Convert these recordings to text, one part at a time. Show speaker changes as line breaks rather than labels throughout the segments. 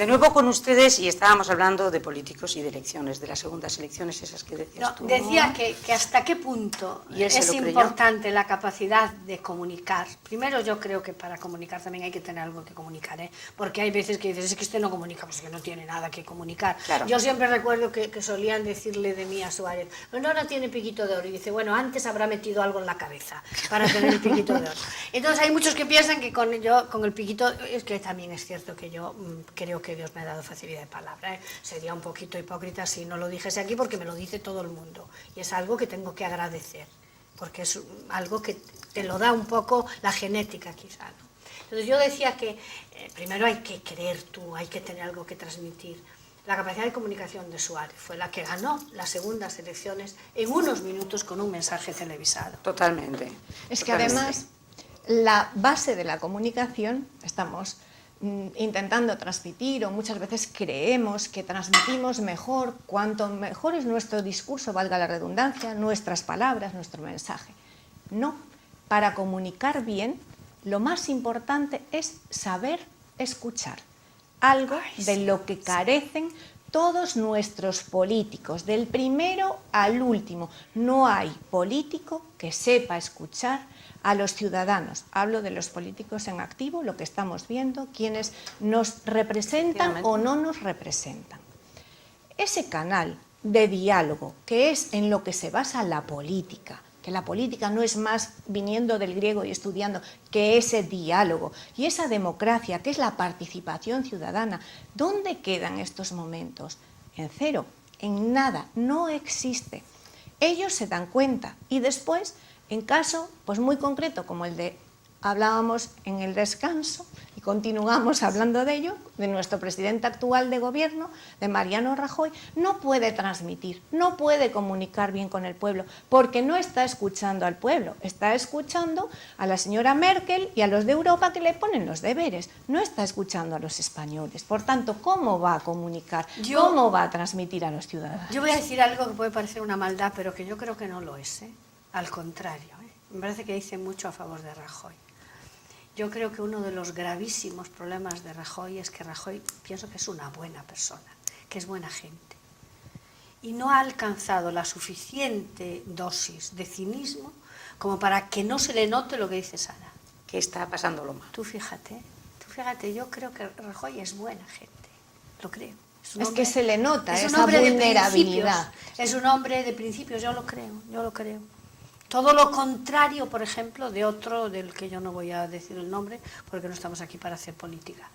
nuevo con ustedes y estábamos hablando de políticos y de elecciones, de las segundas elecciones esas que decías tú.
Decía que hasta qué punto es importante la capacidad de comunicar. Primero, yo creo que para comunicar también hay que tener algo que comunicar, ¿eh? Porque hay veces que dices, es que usted no comunica, pues que no tiene nada que comunicar.
Claro.
Yo siempre recuerdo que solían decirle de mí a Suárez, bueno, ahora tiene piquito de oro, y dice, bueno, antes habrá metido algo en la cabeza para tener el piquito de oro. Entonces hay muchos que piensan que con el piquito, es que también es cierto que yo creo que Dios me ha dado facilidad de palabra, ¿eh? Sería un poquito hipócrita si no lo dijese aquí, porque me lo dice todo el mundo, y es algo que tengo que agradecer, porque es algo que te lo da un poco la genética quizá, ¿no? Entonces yo decía que primero hay que creer tú, hay que tener algo que transmitir. La capacidad de comunicación de Suárez fue la que ganó las segundas elecciones en unos minutos con un mensaje televisado.
Totalmente.
Es que además la base de la comunicación estamos intentando transmitir, o muchas veces creemos que transmitimos mejor, cuanto mejor es nuestro discurso, valga la redundancia, nuestras palabras, nuestro mensaje. No, para comunicar bien, lo más importante es saber escuchar, algo de lo que carecen todos nuestros políticos, del primero al último. No hay político que sepa escuchar a los ciudadanos. Hablo de los políticos en activo, lo que estamos viendo, quienes nos representan o no nos representan. Ese canal de diálogo, que es en lo que se basa la política, que la política no es más viniendo del griego y estudiando, que ese diálogo y esa democracia, que es la participación ciudadana, ¿dónde quedan estos momentos? En cero, en nada, no existe. Ellos se dan cuenta y después, en caso pues muy concreto como el de hablábamos en el descanso y continuamos hablando de ello, de nuestro presidente actual de gobierno, de Mariano Rajoy, no puede transmitir, no puede comunicar bien con el pueblo, porque no está escuchando al pueblo, está escuchando a la señora Merkel y a los de Europa que le ponen los deberes, no está escuchando a los españoles. Por tanto, ¿cómo va a comunicar? ¿Cómo va a transmitir a los ciudadanos?
Yo voy a decir algo que puede parecer una maldad, pero que yo creo que no lo es, ¿eh? Al contrario, ¿eh? Me parece que dice mucho a favor de Rajoy. Yo creo que uno de los gravísimos problemas de Rajoy es que Rajoy, pienso que es una buena persona, que es buena gente, y no ha alcanzado la suficiente dosis de cinismo como para que no se le note lo que dice Sara.
Que está pasándolo mal.
Tú fíjate, yo creo que Rajoy es buena gente, lo creo.
Es que se le nota esa vulnerabilidad.
Es un hombre de principios, yo lo creo. Todo lo contrario, por ejemplo, de otro, del que yo no voy a decir el nombre, porque no estamos aquí para hacer política.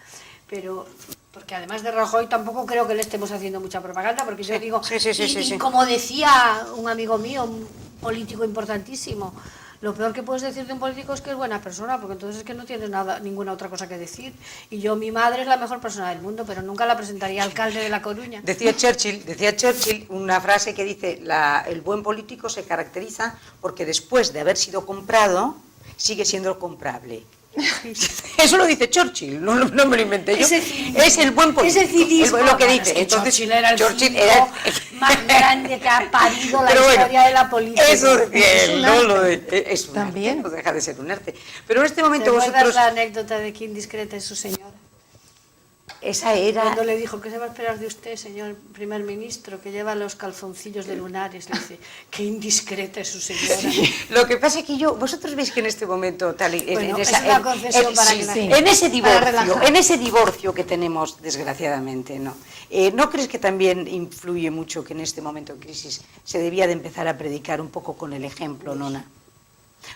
Pero, porque además de Rajoy tampoco creo que le estemos haciendo mucha propaganda, porque yo digo, y como decía un amigo mío, un político importantísimo, lo peor que puedes decir de un político es que es buena persona, porque entonces es que no tienes ninguna otra cosa que decir. Y yo, mi madre es la mejor persona del mundo, pero nunca la presentaría alcalde de La Coruña.
Decía Churchill una frase que dice, el buen político se caracteriza porque después de haber sido comprado, sigue siendo comprable. Eso lo dice Churchill, no me lo inventé yo. Es el buen político. Ese cinismo,
lo que dice. Entonces, Churchill era el cínico más grande que ha parido la historia de la política.
Eso decía él, ¿no? Es un arte, no deja de ser un arte. Pero en este momento
¿te
vosotros...
¿Recuerdas la anécdota de qué indiscreta es su señora?
Esa era...
Cuando le dijo, ¿qué se va a esperar de usted, señor primer ministro, que lleva los calzoncillos de lunares? Le dice, qué indiscreta es su señora.
Sí, lo que pasa es que vosotros veis que en este momento... En ese divorcio que tenemos, desgraciadamente, ¿no? ¿No crees que también influye mucho que en este momento de crisis se debía de empezar a predicar un poco con el ejemplo, Nona?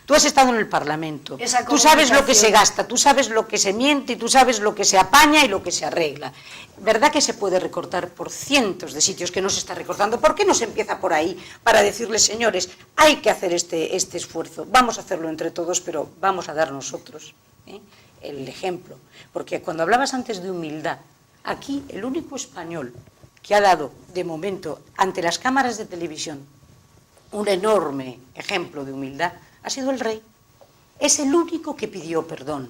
Tú has estado en el Parlamento, tú sabes lo que se gasta, tú sabes lo que se miente, y tú sabes lo que se apaña y lo que se arregla. ¿Verdad que se puede recortar por cientos de sitios que no se está recortando? ¿Por qué no se empieza por ahí para decirles, señores, hay que hacer este esfuerzo, vamos a hacerlo entre todos, pero vamos a dar nosotros el ejemplo? Porque cuando hablabas antes de humildad, aquí el único español que ha dado, de momento, ante las cámaras de televisión, un enorme ejemplo de humildad, ha sido el rey. Es el único que pidió perdón,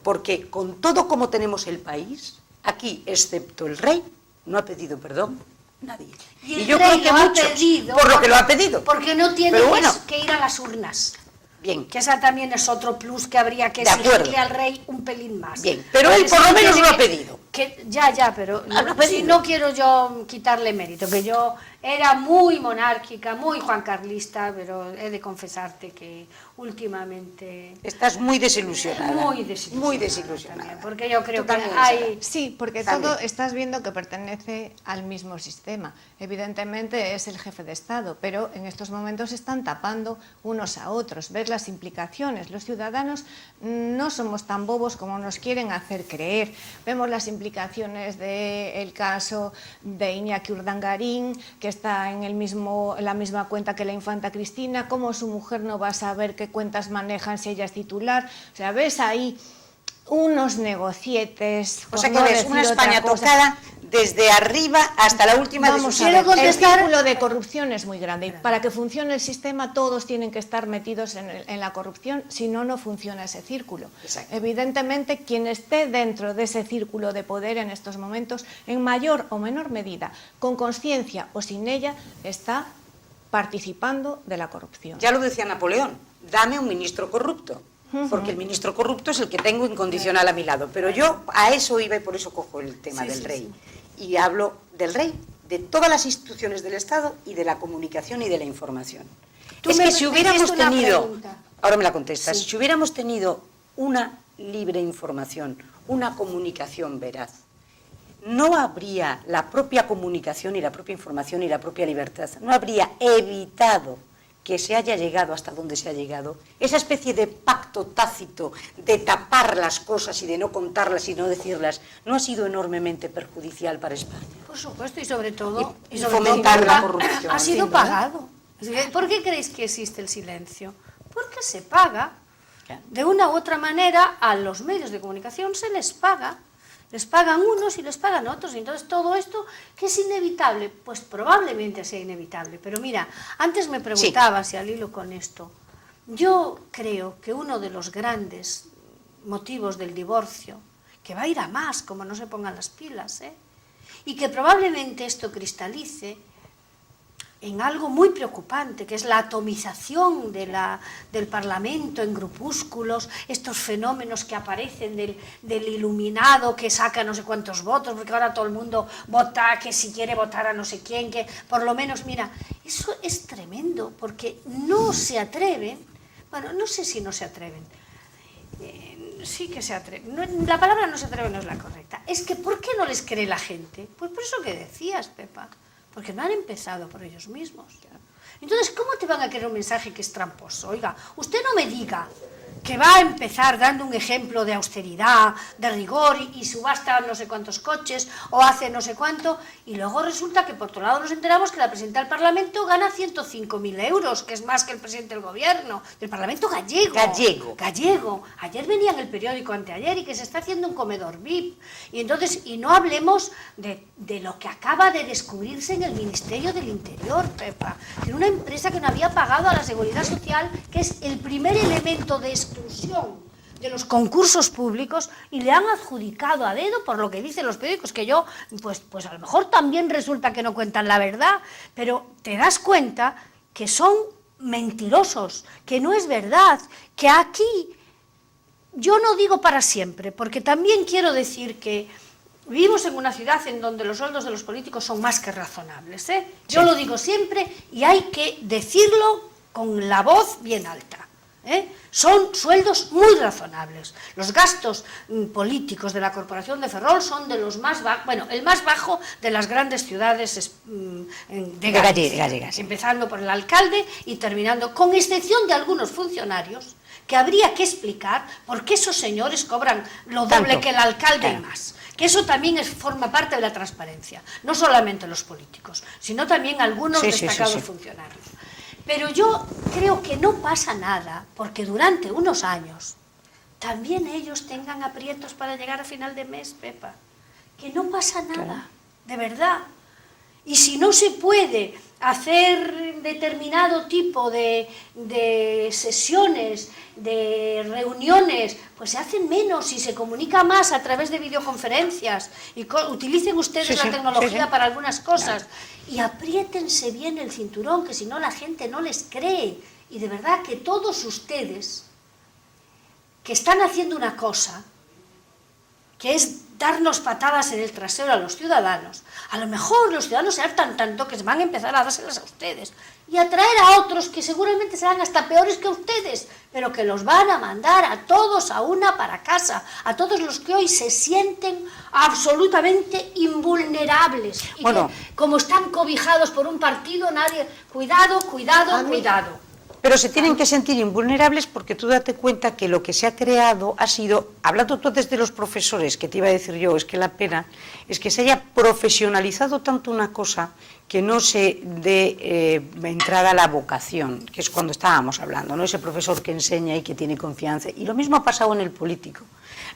porque con todo como tenemos el país, aquí, excepto el rey, no ha pedido perdón nadie.
Y yo creo que muchos,
por lo que lo ha pedido.
Porque no tiene que ir a las urnas.
Bien.
Que esa también es otro plus que habría que exigirle al rey un pelín más.
Bien, pero él por lo menos lo ha pedido.
Que ya, pero
Hablo
si
pedido.
no quiero yo quitarle mérito, que yo era muy monárquica, muy juancarlista, pero he de confesarte que últimamente
Estás muy desilusionada.
muy desilusionada,
Muy desilusionada.
también, porque yo creo
Tú
que
también,
hay...
Sí, porque
También.
todo estás viendo que pertenece al mismo sistema. Evidentemente es el jefe de Estado, pero en estos momentos están tapando unos a otros. Ver las implicaciones. Los ciudadanos no somos tan bobos como nos quieren hacer creer. Vemos las implicaciones del caso de Iñaki Urdangarín, que está en la misma cuenta que la infanta Cristina. ¿Cómo su mujer no va a saber qué cuentas manejan si ella es titular? O sea, ves ahí unos negocietes.
O sea
por
que
no
ves
decir
una
otra
España
cosa.
tocada desde arriba hasta la última de
Vamos
sus
a ver,
quiero
el
contestar-
círculo de corrupción es muy grande y para que funcione el sistema todos tienen que estar metidos en la corrupción, si no, no funciona ese círculo.
Exacto.
Evidentemente, quien esté dentro de ese círculo de poder en estos momentos, en mayor o menor medida, con conciencia o sin ella, está participando de la corrupción.
Ya lo decía Napoleón, dame un ministro corrupto, porque el ministro corrupto es el que tengo incondicional a mi lado. Pero yo a eso iba y por eso cojo el tema del rey. Y hablo del rey, de todas las instituciones del Estado y de la comunicación y de la información.
Tú
Es
me
que si hubiéramos
hiciste una
tenido,
pregunta.
ahora me la contestas,
Sí.
si hubiéramos tenido una libre información, una comunicación veraz, no habría la propia comunicación y la propia información y la propia libertad, no habría evitado que se haya llegado hasta donde se ha llegado, esa especie de pacto tácito de tapar las cosas y de no contarlas y no decirlas, no ha sido enormemente perjudicial para España.
Por supuesto, y sobre todo,
Y
sobre
fomentar
todo
la
ha-
corrupción,
ha sido
sin duda.
pagado. ¿Por qué creéis que existe el silencio? Porque se paga.
Claro.
De una u otra manera, a los medios de comunicación se les paga. Les pagan unos y les pagan otros. Y entonces todo esto, ¿qué es inevitable? Pues probablemente sea inevitable. Pero mira, antes me preguntabas, y al hilo con esto, yo creo que uno de los grandes motivos del divorcio, que va a ir a más como no se pongan las pilas, y que probablemente esto cristalice en algo muy preocupante, que es la atomización del Parlamento en grupúsculos, estos fenómenos que aparecen del iluminado que saca no sé cuántos votos, porque ahora todo el mundo vota, que si quiere votar a no sé quién, que por lo menos, mira, eso es tremendo, porque no se atreven, bueno, no sé si no se atreven, sí que se atreven, la palabra no se atreve no es la correcta, es que ¿por qué no les cree la gente? Pues por eso que decías, Pepa, porque no han empezado por ellos mismos. Entonces, ¿cómo te van a creer un mensaje que es tramposo? Oiga, usted no me diga que va a empezar dando un ejemplo de austeridad, de rigor y subasta no sé cuántos coches o hace no sé cuánto y luego resulta que por otro lado nos enteramos que la presidenta del Parlamento gana 105.000 euros, que es más que el presidente del gobierno, del Parlamento gallego. Gallego. Ayer venía en el periódico anteayer y que se está haciendo un comedor VIP. Y entonces, y no hablemos de lo que acaba de descubrirse en el Ministerio del Interior, Pepa, que una empresa que no había pagado a la Seguridad Social, que es el primer elemento de exclusión de los concursos públicos, y le han adjudicado a dedo por lo que dicen los periódicos, que yo, pues a lo mejor también resulta que no cuentan la verdad, pero te das cuenta que son mentirosos, que no es verdad, que aquí, yo no digo para siempre, porque también quiero decir que vivimos en una ciudad en donde los sueldos de los políticos son más que razonables, ¿eh? Yo lo digo siempre y hay que decirlo con la voz bien alta. Son sueldos muy razonables. Los gastos políticos de la Corporación de Ferrol son de los más bajos, bueno, el más bajo de las grandes ciudades de Galicia, empezando por el alcalde y terminando, con excepción de algunos funcionarios, que habría que explicar por qué esos señores cobran lo doble que el alcalde y más. Que eso también forma parte de la transparencia, no solamente los políticos, sino también algunos destacados funcionarios. Pero yo creo que no pasa nada, porque durante unos años también ellos tengan aprietos para llegar a final de mes, Pepa. Que no pasa nada, de verdad. Y si no se puede hacer determinado tipo de sesiones, de reuniones, pues se hacen menos y se comunica más a través de videoconferencias. Y utilicen ustedes la tecnología para algunas cosas. Y apriétense bien el cinturón, que si no la gente no les cree. Y de verdad que todos ustedes que están haciendo una cosa que es darnos patadas en el trasero a los ciudadanos, a lo mejor los ciudadanos se hartan tanto que van a empezar a dárselas a ustedes y a traer a otros que seguramente serán hasta peores que ustedes, pero que los van a mandar a todos a una para casa, a todos los que hoy se sienten absolutamente invulnerables. Y
bueno,
que, como están cobijados por un partido, nadie... Cuidado, cuidado, cuidado.
Pero se tienen que sentir invulnerables porque tú date cuenta que lo que se ha creado ha sido, hablando tú desde los profesores, que te iba a decir yo, es que la pena es que se haya profesionalizado tanto una cosa que no se dé entrada a la vocación, que es cuando estábamos hablando, ¿no? Ese profesor que enseña y que tiene confianza. Y lo mismo ha pasado en el político.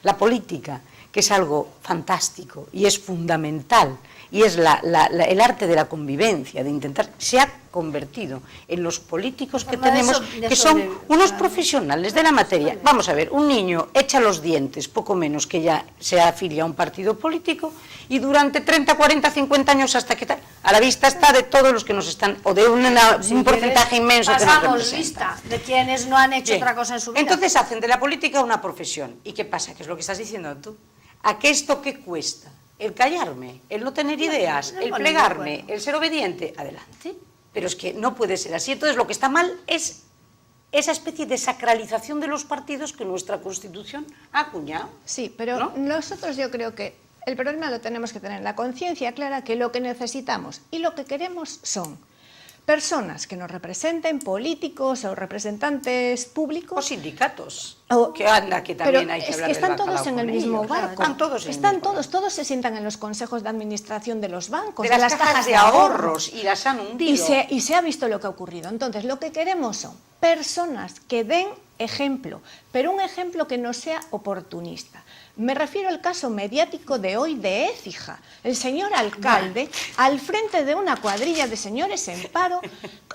La política, que es algo fantástico y es fundamental, y es el arte de la convivencia, de intentar, se ha convertido en los políticos que tenemos, que son unos profesionales de la materia. Vamos a ver, un niño echa los dientes, poco menos que ya se afilia a un partido político, y durante 30, 40, 50 años hasta que tal, a la vista está de todos los que nos están, o de un porcentaje inmenso que nos
pasamos
representa.
lista de quienes no han hecho otra cosa en su vida.
Entonces hacen de la política una profesión. ¿Y qué pasa? ¿Qué es lo que estás diciendo tú? ¿A qué esto qué cuesta? El callarme, el no tener ideas, el plegarme, el ser obediente, adelante. Pero es que no puede ser así. Entonces lo que está mal es esa especie de sacralización de los partidos que nuestra Constitución ha acuñado.
Sí, pero ¿no? Nosotros yo creo que el problema lo tenemos que tener en la conciencia clara, que lo que necesitamos y lo que queremos son personas que nos representen, políticos o representantes públicos.
O sindicatos.
Que
anda, que también hay que
es
hablar
que
del
están todos
bacalao
en el
con
mismo
ellos.
barco.
Están
todos se sientan en los consejos de administración de los bancos,
de las cajas de ahorros, y las han hundido.
Y se ha visto lo que ha ocurrido. Entonces, lo que queremos son personas que den ejemplo, pero un ejemplo que no sea oportunista. Me refiero al caso mediático de hoy de Écija. El señor alcalde, al frente de una cuadrilla de señores en paro,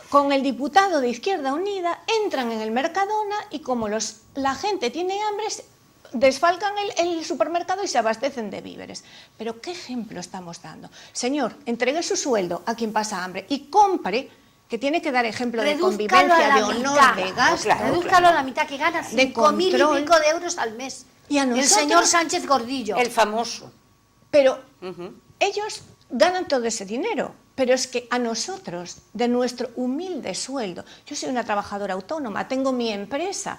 con el diputado de Izquierda Unida, entran en el Mercadona y como la gente tiene hambre, desfalcan el supermercado y se abastecen de víveres. Pero ¿qué ejemplo estamos dando? Señor, entregue su sueldo a quien pasa hambre y compre, que tiene que dar ejemplo de convivencia, de honor, de gasto.
Redúzcalo a la mitad, que gana 5.000 y pico de euros al mes.
Y a nosotros,
el señor Sánchez Gordillo.
El famoso.
Pero ellos ganan todo ese dinero, pero es que a nosotros, de nuestro humilde sueldo, yo soy una trabajadora autónoma, tengo mi empresa,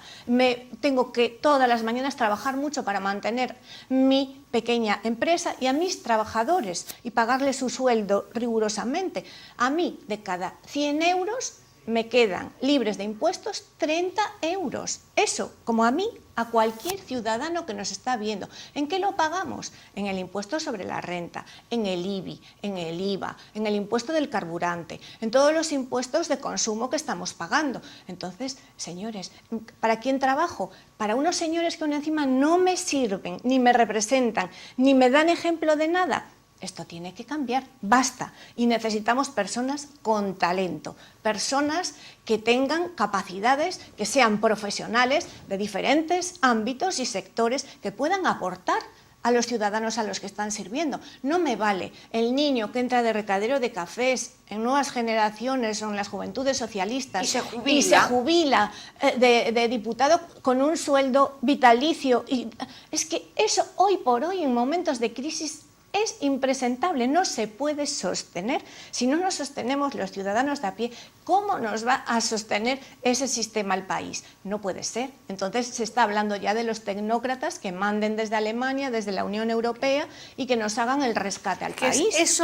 tengo que todas las mañanas trabajar mucho para mantener mi pequeña empresa y a mis trabajadores y pagarles su sueldo rigurosamente. A mí, de cada 100 euros, me quedan libres de impuestos 30 euros. Eso, como a mí, a cualquier ciudadano que nos está viendo. ¿En qué lo pagamos? En el impuesto sobre la renta, en el IBI, en el IVA, en el impuesto del carburante, en todos los impuestos de consumo que estamos pagando. Entonces, señores, ¿para quién trabajo? Para unos señores que aún encima no me sirven, ni me representan, ni me dan ejemplo de nada. Esto tiene que cambiar, basta. Y necesitamos personas con talento, personas que tengan capacidades, que sean profesionales de diferentes ámbitos y sectores, que puedan aportar a los ciudadanos a los que están sirviendo. No me vale el niño que entra de recadero de cafés en Nuevas Generaciones o en las Juventudes Socialistas
y se jubila
de diputado con un sueldo vitalicio. Y es que eso hoy por hoy, en momentos de crisis, es impresentable, no se puede sostener. Si no nos sostenemos los ciudadanos de a pie, ¿cómo nos va a sostener ese sistema el país? No puede ser. Entonces se está hablando ya de los tecnócratas que manden desde Alemania, desde la Unión Europea y que nos hagan el rescate al país.
Eso